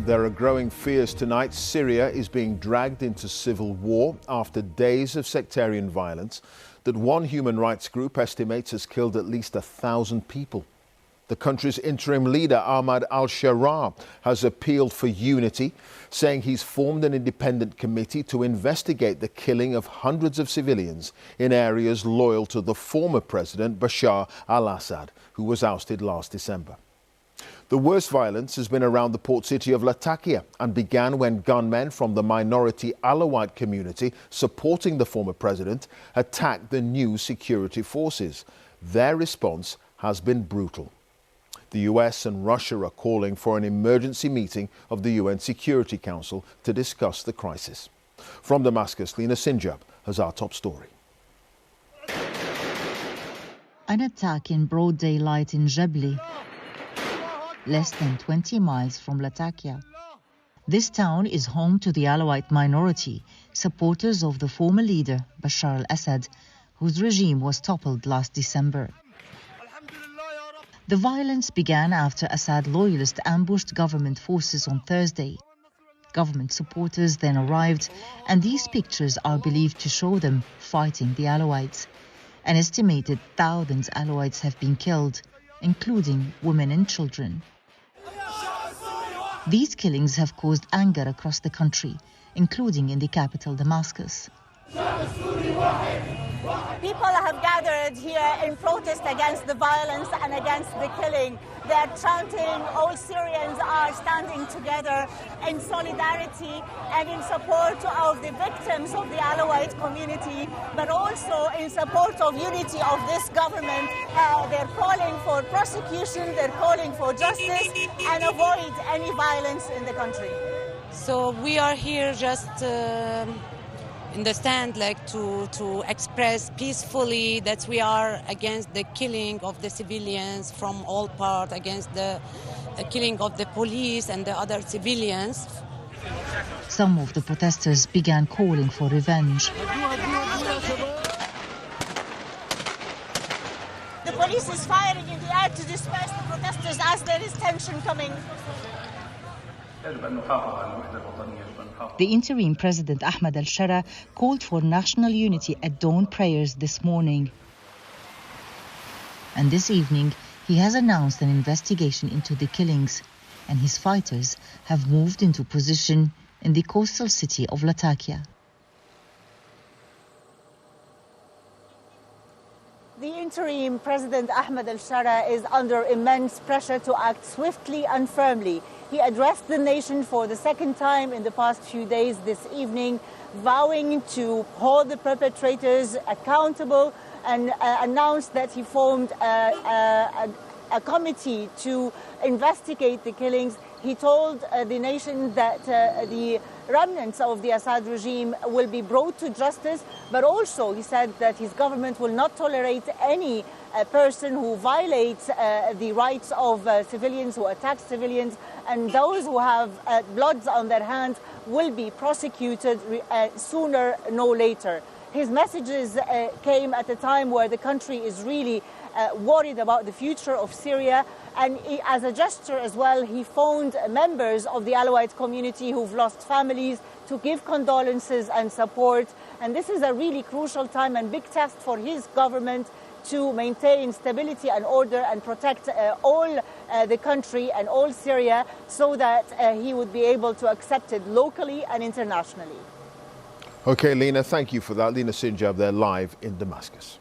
There are growing fears tonight Syria is being dragged into civil war after days of sectarian violence that one human rights group estimates has killed at least 1,000 people. The country's interim leader, Ahmed al-Sharaa, has appealed for unity, saying he's formed an independent committee to investigate the killing of hundreds of civilians in areas loyal to the former President Bashar al-Assad, who was ousted last December. The worst violence has been around the port city of Latakia and began when gunmen from the minority Alawite community supporting the former president attacked the new security forces. Their response has been brutal. The US and Russia are calling for an emergency meeting of the UN Security Council to discuss the crisis. From Damascus, Lina Sinjab has our top story. An attack in broad daylight in Jabli, less than 20 miles from Latakia. This town is home to the Alawite minority, supporters of the former leader, Bashar al-Assad, whose regime was toppled last December. The violence began after Assad loyalists ambushed government forces on Thursday. Government supporters then arrived, and these pictures are believed to show them fighting the Alawites. An estimated 1,000 Alawites have been killed, including women and children. These killings have caused anger across the country, including in the capital, Damascus. People have gathered here in protest against the violence and against the killing. They are chanting, all Syrians are standing together in solidarity and in support of the victims of the Alawite community, but also in support of unity of this government. They're calling for prosecution, they're calling for justice and avoid any violence in the country. So we are here just in the stand, to express peacefully that we are against the killing of the civilians from all parts, against the killing of the police and the other civilians. Some of the protesters began calling for revenge. The police is firing in the air to disperse the protesters as there is tension coming. The interim President Ahmed al-Sharaa called for national unity at dawn prayers this morning. And this evening, he has announced an investigation into the killings, and his fighters have moved into position in the coastal city of Latakia. The interim President Ahmed al-Sharaa is under immense pressure to act swiftly and firmly. He addressed the nation for the second time in the past few days this evening, vowing to hold the perpetrators accountable, and announced that he formed a committee to investigate the killings. He told the nation that the remnants of the Assad regime will be brought to justice, but also he said that his government will not tolerate any person who violates the rights of civilians, who attacks civilians, and those who have blood on their hands will be prosecuted sooner, no later. His messages came at a time where the country is really worried about the future of Syria, and as a gesture as well, he phoned members of the Alawite community who've lost families to give condolences and support. And this is a really crucial time and big test for his government to maintain stability and order and protect all the country and all Syria, so that he would be able to accept it locally and internationally. Okay, Lina, thank you for that. Lina Sinjab there live in Damascus.